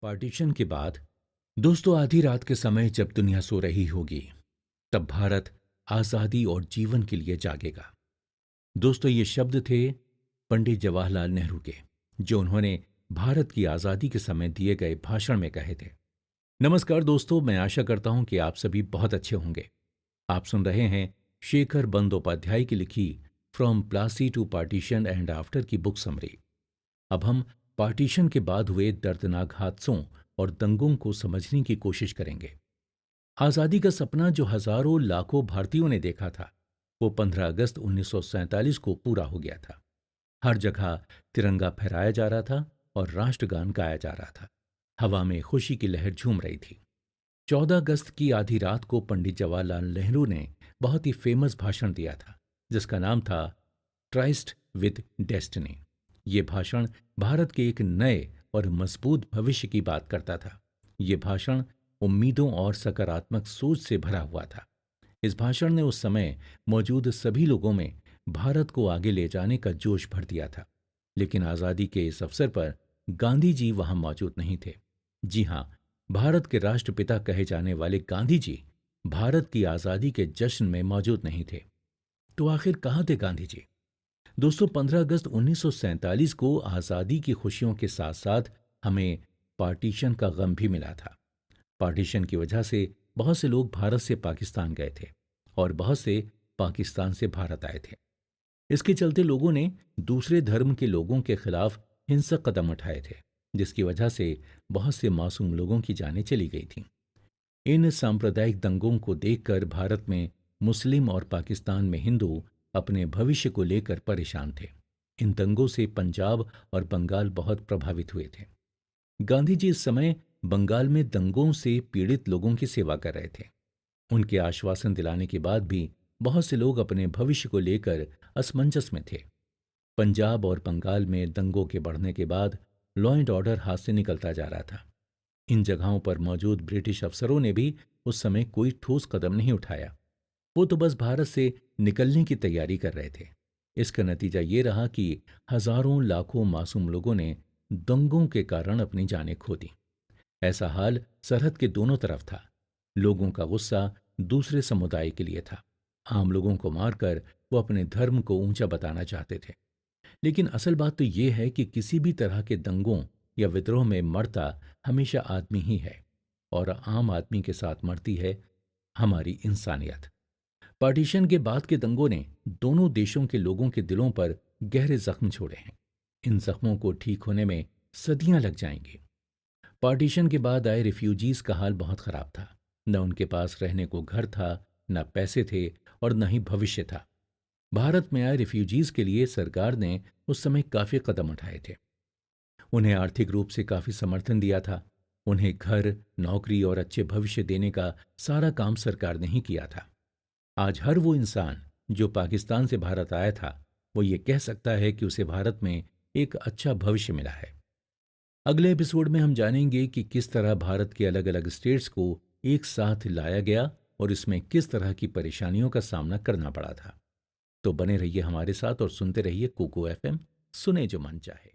Partition के बाद दोस्तों आधी रात के समय जब दुनिया सो रही होगी तब भारत आज़ादी और जीवन के लिए जागेगा। दोस्तों ये शब्द थे पंडित जवाहरलाल नेहरू के, जो उन्होंने भारत की आज़ादी के समय दिए गए भाषण में कहे थे। नमस्कार दोस्तों, मैं आशा करता हूं कि आप सभी बहुत अच्छे होंगे। आप सुन रहे हैं शेखर बंदोपाध्याय की लिखी from Plassey to partition and after की बुक समरी। अब हम पार्टीशन के बाद हुए दर्दनाक हादसों और दंगों को समझने की कोशिश करेंगे। आज़ादी का सपना जो हजारों लाखों भारतीयों ने देखा था, वो 15 अगस्त 1947 को पूरा हो गया था। हर जगह तिरंगा फहराया जा रहा था और राष्ट्रगान गाया जा रहा था। हवा में खुशी की लहर झूम रही थी। 14 अगस्त की आधी रात को पंडित जवाहरलाल नेहरू ने बहुत ही फेमस भाषण दिया था, जिसका नाम था ट्राइस्ट विद डेस्टिनी। ये भाषण भारत के एक नए और मजबूत भविष्य की बात करता था। ये भाषण उम्मीदों और सकारात्मक सोच से भरा हुआ था। इस भाषण ने उस समय मौजूद सभी लोगों में भारत को आगे ले जाने का जोश भर दिया था। लेकिन आज़ादी के इस अवसर पर गांधी जी वहां मौजूद नहीं थे। जी हां, भारत के राष्ट्रपिता कहे जाने वाले गांधी जी भारत की आज़ादी के जश्न में मौजूद नहीं थे। तो आखिर कहाँ थे गांधी जी? दोस्तों 15 अगस्त 1947 को आज़ादी की खुशियों के साथ साथ हमें पार्टीशन का गम भी मिला था। पार्टीशन की वजह से बहुत से लोग भारत से पाकिस्तान गए थे और बहुत से पाकिस्तान से भारत आए थे। इसके चलते लोगों ने दूसरे धर्म के लोगों के खिलाफ हिंसक कदम उठाए थे, जिसकी वजह से बहुत से मासूम लोगों की जानें चली गई थीं। इन सांप्रदायिक दंगों को देखकर भारत में मुस्लिम और पाकिस्तान में हिंदू अपने भविष्य को लेकर परेशान थे। इन दंगों से पंजाब और बंगाल बहुत प्रभावित हुए थे। गांधी जी इस समय बंगाल में दंगों से पीड़ित लोगों की सेवा कर रहे थे। उनके आश्वासन दिलाने के बाद भी बहुत से लोग अपने भविष्य को लेकर असमंजस में थे। पंजाब और बंगाल में दंगों के बढ़ने के बाद लॉ एंड ऑर्डर हाथ से निकलता जा रहा था। इन जगहों पर मौजूद ब्रिटिश अफसरों ने भी उस समय कोई ठोस कदम नहीं उठाया। वो तो बस भारत से निकलने की तैयारी कर रहे थे। इसका नतीजा ये रहा कि हजारों लाखों मासूम लोगों ने दंगों के कारण अपनी जानें खो दी। ऐसा हाल सरहद के दोनों तरफ था। लोगों का गुस्सा दूसरे समुदाय के लिए था। आम लोगों को मारकर वो अपने धर्म को ऊंचा बताना चाहते थे। लेकिन असल बात तो ये है कि किसी भी तरह के दंगों या विद्रोह में मरता हमेशा आदमी ही है, और आम आदमी के साथ मरती है हमारी इंसानियत। पार्टीशन के बाद के दंगों ने दोनों देशों के लोगों के दिलों पर गहरे जख्म छोड़े हैं। इन जख्मों को ठीक होने में सदियां लग जाएंगी। पार्टीशन के बाद आए रिफ्यूजीज का हाल बहुत खराब था। न उनके पास रहने को घर था, न पैसे थे, और न ही भविष्य था। भारत में आए रिफ्यूजीज के लिए सरकार ने उस समय काफी कदम उठाए थे। उन्हें आर्थिक रूप से काफी समर्थन दिया था। उन्हें घर, नौकरी और अच्छे भविष्य देने का सारा काम सरकार ने ही किया था। आज हर वो इंसान जो पाकिस्तान से भारत आया था, वो ये कह सकता है कि उसे भारत में एक अच्छा भविष्य मिला है। अगले एपिसोड में हम जानेंगे कि किस तरह भारत के अलग अलग स्टेट्स को एक साथ लाया गया और इसमें किस तरह की परेशानियों का सामना करना पड़ा था। तो बने रहिए हमारे साथ और सुनते रहिए कुकू एफएम, सुने जो मन चाहे।